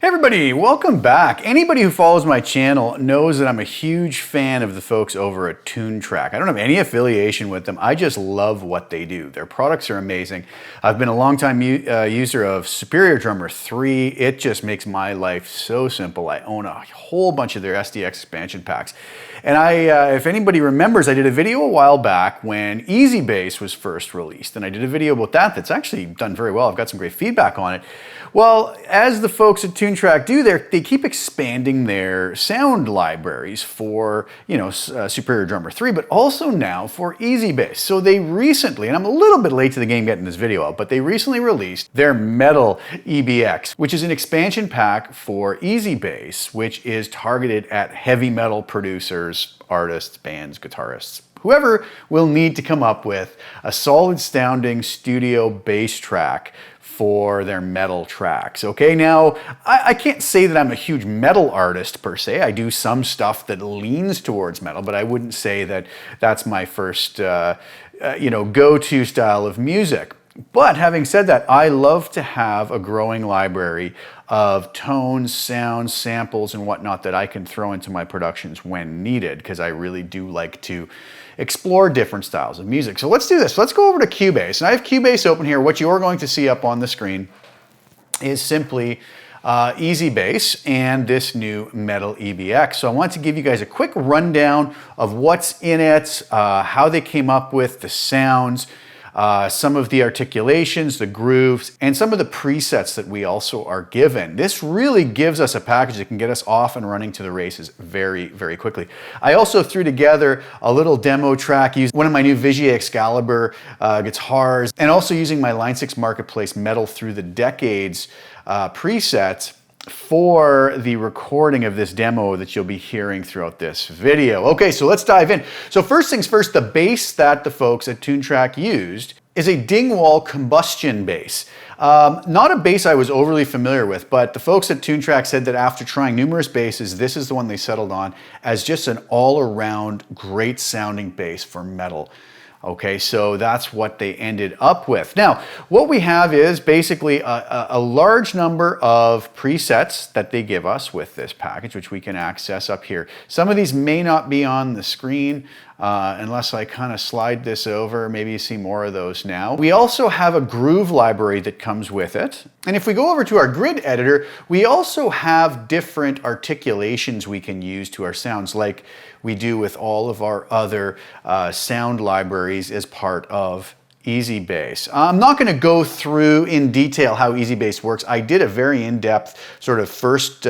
Hey everybody, welcome back. Anybody who follows my channel knows that I'm a huge fan of the folks over at Toontrack. I don't have any affiliation with them. I just love what they do. Their products are amazing. I've been a longtime user of Superior Drummer 3. It just makes my life so simple. I own a whole bunch of their SDX expansion packs. And if anybody remembers, I did a video a while back when ezbass was first released. And I did a video about that that's actually done very well. I've got some great feedback on it. Well, as the folks at Toontrack do, they keep expanding their sound libraries for, Superior Drummer 3, but also now for ezbass. So they recently, and I'm a little bit late to the game getting this video out, but they recently released their Metal EBX, which is an expansion pack for ezbass, which is targeted at heavy metal producers, artists, bands, guitarists, whoever will need to come up with a solid sounding studio bass track for their metal tracks. Okay, now I can't say that I'm a huge metal artist per se. I do some stuff that leans towards metal, but I wouldn't say that that's my first go-to style of music. But having said that, I love to have a growing library of tones, sounds, samples, and whatnot that I can throw into my productions when needed, because I really do like to explore different styles of music. So let's do this. Let's go over to Cubase. And I have Cubase open here. What you're going to see up on the screen is simply ezbass and this new Metal EBX. So I want to give you guys a quick rundown of what's in it, how they came up with the sounds, some of the articulations, the grooves, and some of the presets that we also are given. This really gives us a package that can get us off and running to the races very, very quickly. I also threw together a little demo track using one of my new Vigier Excalibur guitars, and also using my Line 6 Marketplace Metal Through the Decades presets for the recording of this demo that you'll be hearing throughout this video. Okay, so let's dive in. So first things first, the bass that the folks at Toontrack used is a Dingwall combustion bass. Not a bass I was overly familiar with, but the folks at Toontrack said that after trying numerous basses, this is the one they settled on as just an all-around great sounding bass for metal. Okay, so that's what they ended up with. Now, what we have is basically a large number of presets that they give us with this package, which we can access up here. Some of these may not be on the screen unless I kind of slide this over. Maybe you see more of those now. We also have a groove library that comes with it. And if we go over to our grid editor, we also have different articulations we can use to our sounds, like we do with all of our other sound libraries as part of ezbass. I'm not going to go through in detail how ezbass works. I did a very in-depth sort of first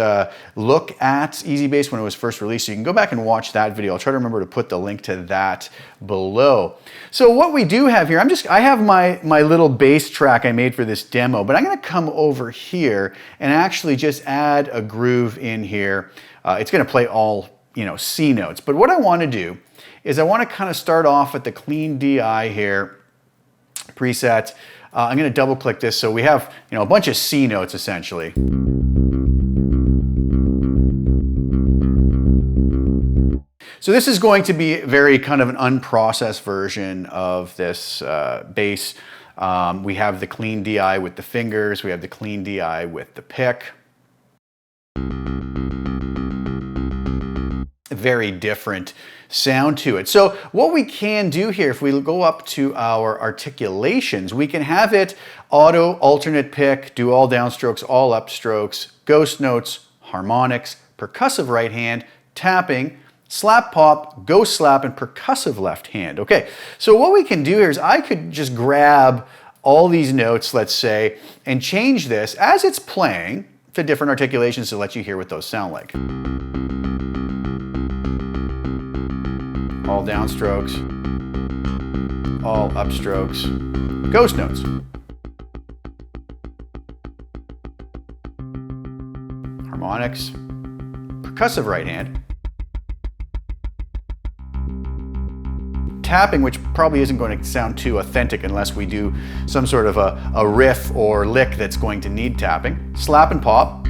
look at ezbass when it was first released, so you can go back and watch that video. I'll try to remember to put the link to that below. So what we do have here, I have my little bass track I made for this demo, but I'm going to come over here and actually just add a groove in here. It's going to play all C notes, but what I want to do is I want to kind of start off at the clean DI here preset. I'm going to double click this so we have a bunch of C notes essentially. So this is going to be very kind of an unprocessed version of this bass. We have the clean DI with the fingers, we have the clean DI with the pick. Very different sound to it. So what we can do here, if we go up to our articulations, we can have it auto, alternate pick, do all downstrokes, all upstrokes, ghost notes, harmonics, percussive right hand, tapping, slap pop, ghost slap, and percussive left hand. Okay, so what we can do here is I could just grab all these notes, let's say, and change this as it's playing to different articulations to let you hear what those sound like. All downstrokes, all upstrokes, ghost notes. Harmonics, percussive right hand. Tapping, which probably isn't going to sound too authentic unless we do some sort of a riff or lick that's going to need tapping. Slap and pop.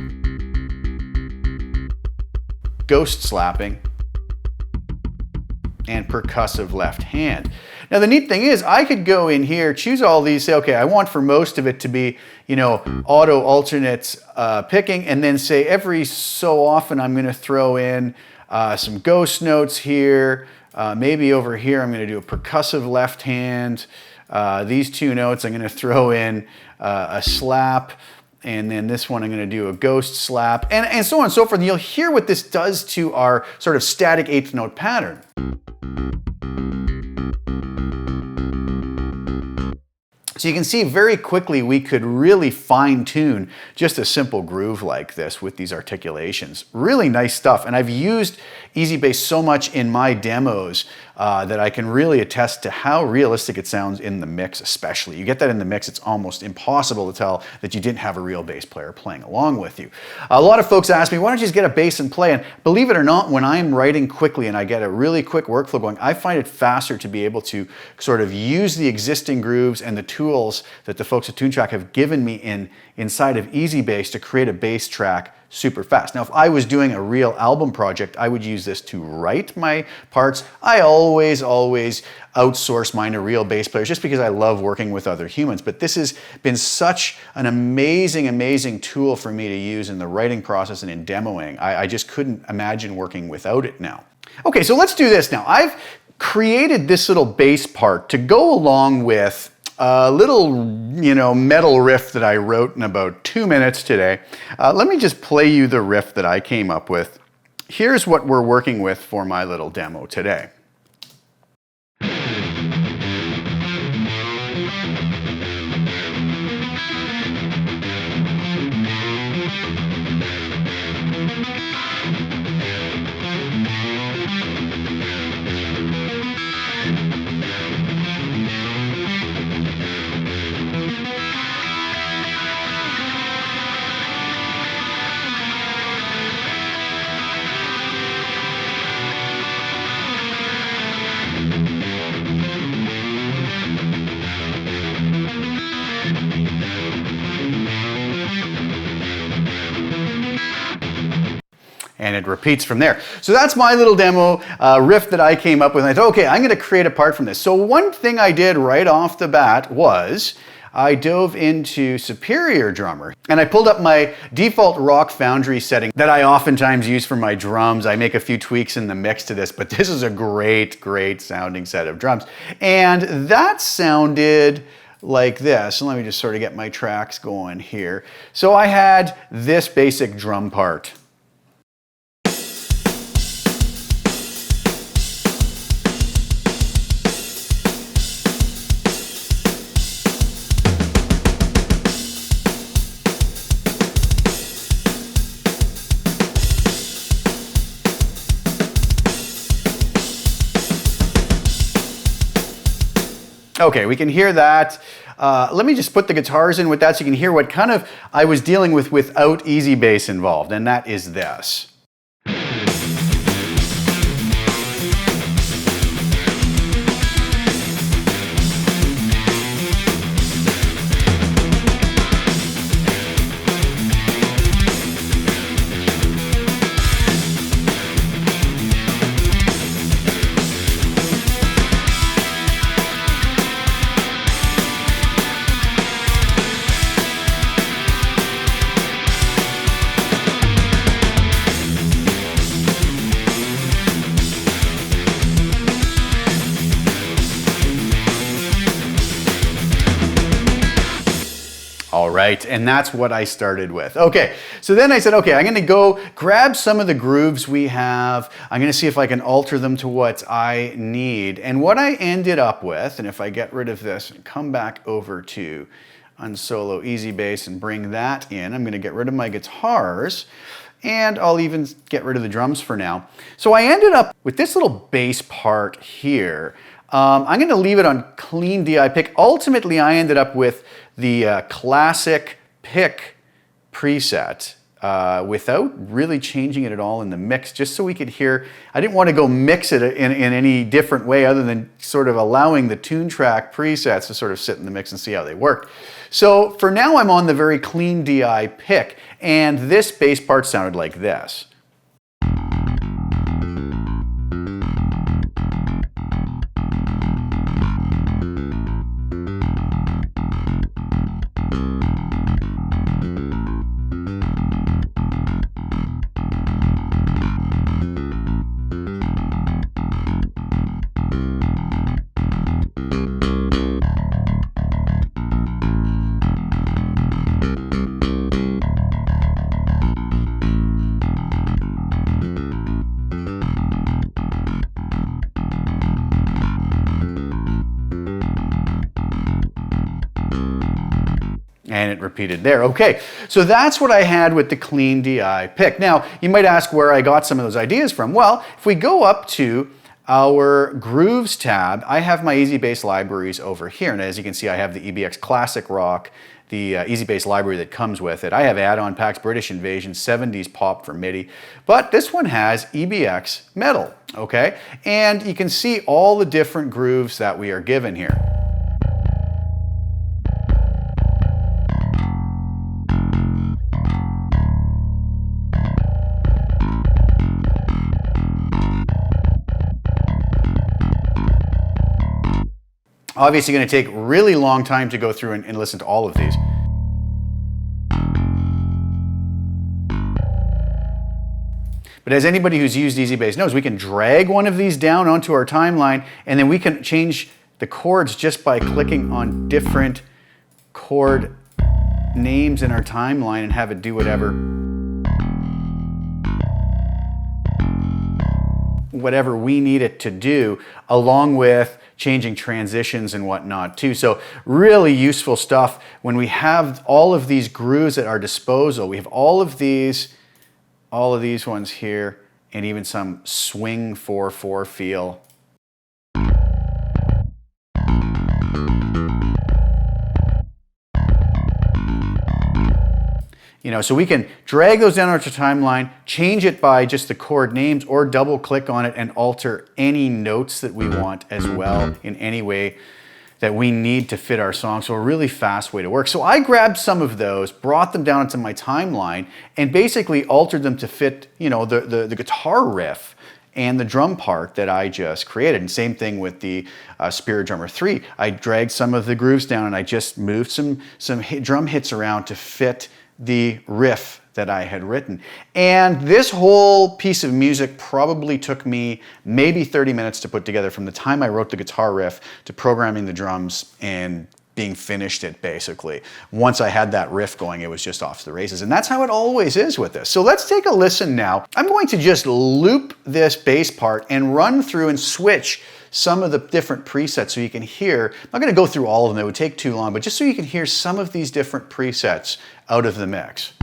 Ghost slapping. And percussive left hand. Now the neat thing is I could go in here, choose all these, say, okay, I want for most of it to be, you know, auto alternates picking, and then say every so often I'm going to throw in some ghost notes here. Maybe over here I'm going to do a percussive left hand. These two notes I'm going to throw in a slap, and then this one I'm going to do a ghost slap, and so on and so forth. And you'll hear what this does to our sort of static eighth note pattern. So you can see very quickly we could really fine tune just a simple groove like this with these articulations. Really nice stuff, and I've used EZbass so much in my demos that I can really attest to how realistic it sounds in the mix especially. You get that in the mix, it's almost impossible to tell that you didn't have a real bass player playing along with you. A lot of folks ask me, why don't you just get a bass and play? And believe it or not, when I'm writing quickly and I get a really quick workflow going, I find it faster to be able to sort of use the existing grooves and the tools that the folks at Toontrack have given me inside of EZbass to create a bass track super fast. Now, if I was doing a real album project, I would use this to write my parts. I always outsource mine to real bass players just because I love working with other humans. But this has been such an amazing tool for me to use in the writing process and in demoing. I just couldn't imagine working without it now. Okay, so let's do this now. I've created this little bass part to go along with a little, you know, metal riff that I wrote in about 2 minutes today. Let me just play you the riff that I came up with. Here's what we're working with for my little demo today. And it repeats from there. So that's my little demo riff that I came up with. And I thought, okay, I'm going to create a part from this. So one thing I did right off the bat was I dove into Superior Drummer, and I pulled up my default Rock Foundry setting that I oftentimes use for my drums. I make a few tweaks in the mix to this, but this is a great sounding set of drums. And that sounded like this. And let me just sort of get my tracks going here. So I had this basic drum part. Okay, we can hear that. Let me just put the guitars in with that so you can hear what kind of I was dealing with without EZbass involved, and that is this. All right, and that's what I started with. Okay, so then I said, okay, I'm gonna go grab some of the grooves we have. I'm gonna see if I can alter them to what I need. And what I ended up with, and if I get rid of this and come back over to Unsolo EZbass and bring that in, I'm gonna get rid of my guitars, and I'll even get rid of the drums for now. So I ended up with this little bass part here. I'm going to leave it on clean DI pick. Ultimately, I ended up with the classic pick preset without really changing it at all in the mix, just so we could hear. I didn't want to go mix it in any different way other than sort of allowing the Toontrack presets to sort of sit in the mix and see how they worked. So for now, I'm on the very clean DI pick, and this bass part sounded like this. and it repeated there. Okay, so that's what I had with the clean DI pick. Now, you might ask where I got some of those ideas from. Well, if we go up to our Grooves tab, I have my ezbass libraries over here. And as you can see, I have the EBX Classic Rock, the ezbass library that comes with it. I have add-on packs, British Invasion, 70s pop for MIDI, but this one has EBX metal, okay? And you can see all the different grooves that we are given here. Obviously going to take a really long time to go through and listen to all of these. But as anybody who's used ezbass knows, we can drag one of these down onto our timeline, and then we can change the chords just by clicking on different chord names in our timeline and have it do whatever we need it to do, along with changing transitions and whatnot too. So really useful stuff when we have all of these grooves at our disposal. We have all of these ones here, and even some swing 4/4 feel. You know, so we can drag those down onto our timeline, change it by just the chord names, or double click on it and alter any notes that we want as well in any way that we need to fit our song. So a really fast way to work. So I grabbed some of those, brought them down into my timeline, and basically altered them to fit, you know, the guitar riff and the drum part that I just created. And same thing with the Spirit Drummer 3. I dragged some of the grooves down and I just moved some drum hits around to fit the riff that I had written. And this whole piece of music probably took me maybe 30 minutes to put together, from the time I wrote the guitar riff to programming the drums and being finished it, basically. Once I had that riff going, it was just off to the races. And that's how it always is with this. So let's take a listen now. I'm going to just loop this bass part and run through and switch some of the different presets so you can hear. I'm not going to go through all of them, it would take too long, but just so you can hear some of these different presets out of the mix.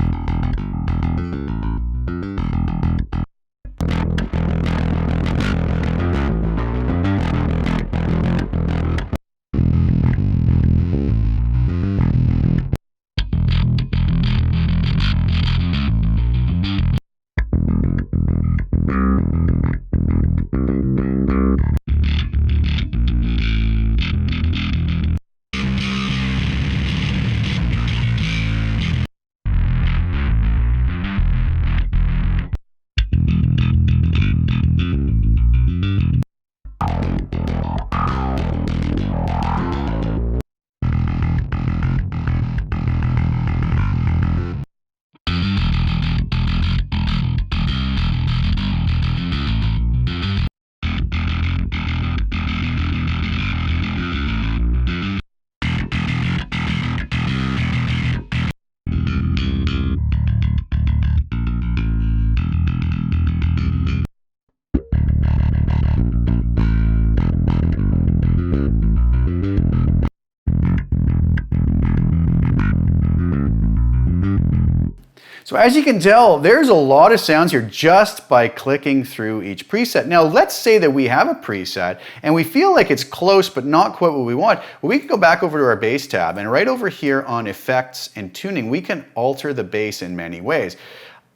So as you can tell, there's a lot of sounds here just by clicking through each preset. Now let's say that we have a preset and we feel like it's close but not quite what we want. Well, we can go back over to our bass tab, and right over here on effects and tuning, we can alter the bass in many ways.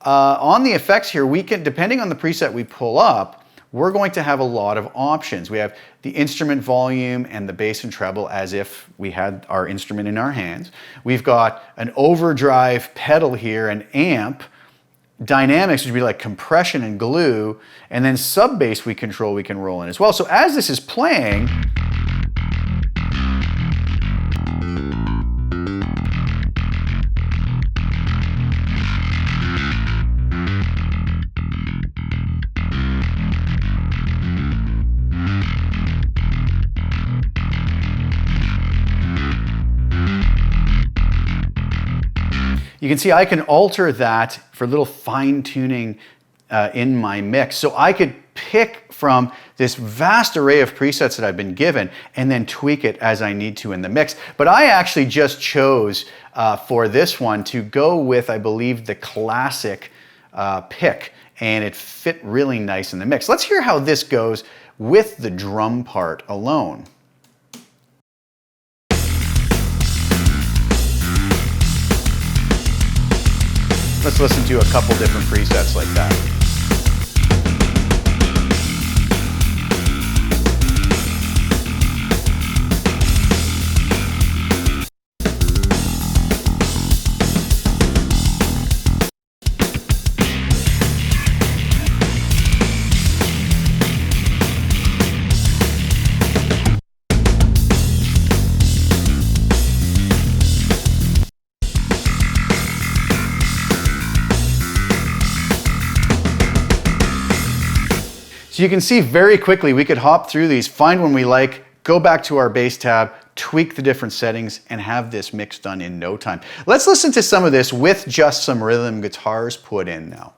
On the effects here, we can, depending on the preset we pull up, we're going to have a lot of options. We have the instrument volume and the bass and treble as if we had our instrument in our hands. We've got an overdrive pedal here, an amp, dynamics, which would be like compression and glue, and then sub bass we can roll in as well. So as this is playing, you can see I can alter that for little fine tuning in my mix. So I could pick from this vast array of presets that I've been given and then tweak it as I need to in the mix. But I actually just chose for this one to go with, I believe, the classic pick, and it fit really nice in the mix. Let's hear how this goes with the drum part alone. Let's listen to a couple different presets like that. So you can see very quickly we could hop through these, find one we like, go back to our bass tab, tweak the different settings, and have this mix done in no time. Let's listen to some of this with just some rhythm guitars put in now.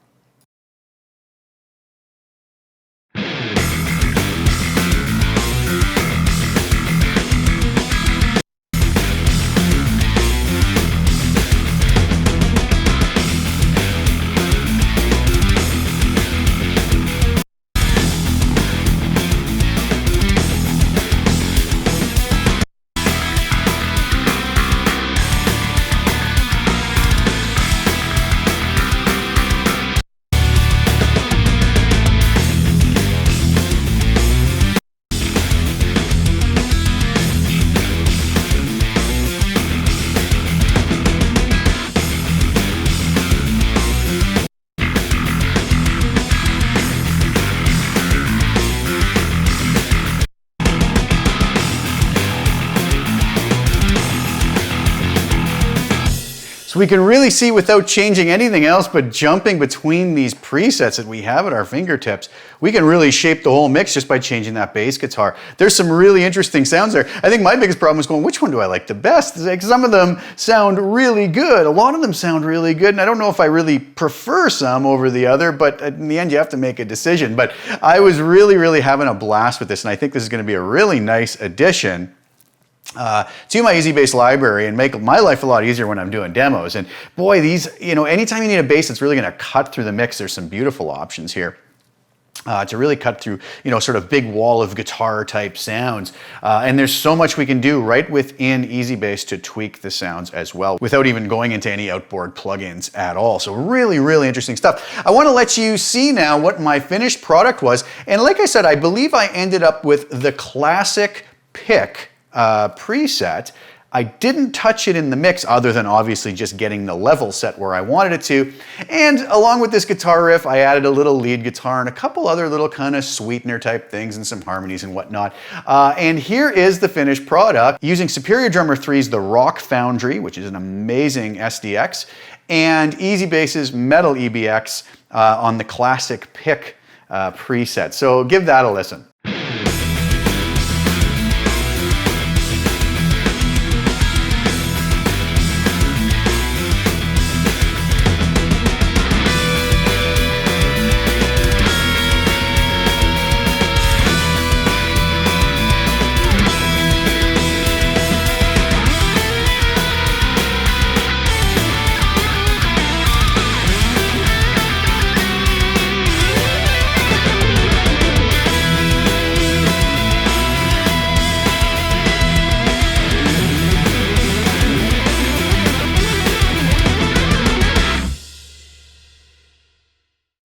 So we can really see without changing anything else but jumping between these presets that we have at our fingertips, we can really shape the whole mix just by changing that bass guitar. There's some really interesting sounds there. I think my biggest problem was going, which one do I like the best? Because some of them sound really good. A lot of them sound really good, and I don't know if I really prefer some over the other, but in the end you have to make a decision. But I was really having a blast with this, and I think this is going to be a really nice addition to my EZbass library and make my life a lot easier when I'm doing demos. And boy, these, anytime you need a bass that's really going to cut through the mix, there's some beautiful options here. To really cut through, sort of big wall of guitar type sounds. And there's so much we can do right within EZbass to tweak the sounds as well without even going into any outboard plugins at all. So really interesting stuff. I want to let you see now what my finished product was. And like I said, I believe I ended up with the classic pick preset. I didn't touch it in the mix other than obviously just getting the level set where I wanted it to. And along with this guitar riff, I added a little lead guitar and a couple other little kind of sweetener type things and some harmonies and whatnot. And here is the finished product using Superior Drummer 3's The Rock Foundry, which is an amazing SDX, and EZbass's Metal EBX on the classic pick preset. So give that a listen.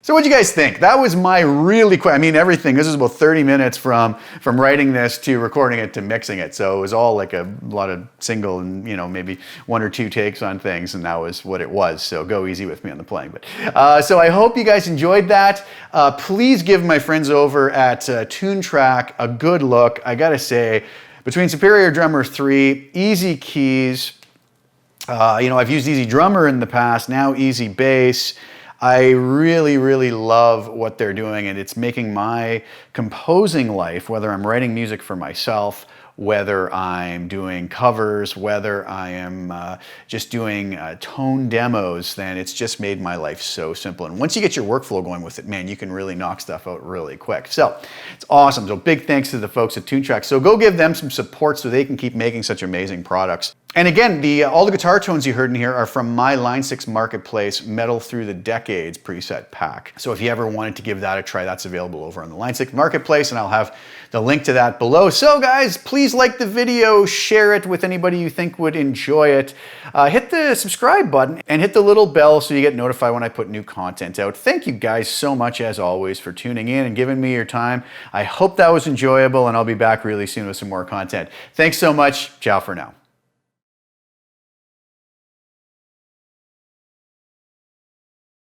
So what'd you guys think? That was my really quick, everything. This is about 30 minutes from writing this to recording it to mixing it. So it was all like a lot of single and, maybe one or two takes on things, and that was what it was. So go easy with me on the playing. But so I hope you guys enjoyed that. Please give my friends over at Toontrack a good look. I gotta say, between Superior Drummer 3, Easy Keys, I've used Easy Drummer in the past, now EZbass. I really love what they're doing, and it's making my composing life, whether I'm writing music for myself whether I'm doing covers, whether I am just doing tone demos, then it's just made my life so simple. And once you get your workflow going with it, man, you can really knock stuff out really quick. So it's awesome. So big thanks to the folks at Toontrack. So go give them some support so they can keep making such amazing products. And again, all the guitar tones you heard in here are from my Line 6 Marketplace Metal Through the Decades preset pack. So if you ever wanted to give that a try, that's available over on the Line 6 Marketplace, and I'll have the link to that below. So guys, please like the video, share it with anybody you think would enjoy it. Hit the subscribe button and hit the little bell so you get notified when I put new content out. Thank you guys so much, as always, for tuning in and giving me your time. I hope that was enjoyable, and I'll be back really soon with some more content. Thanks so much. Ciao for now.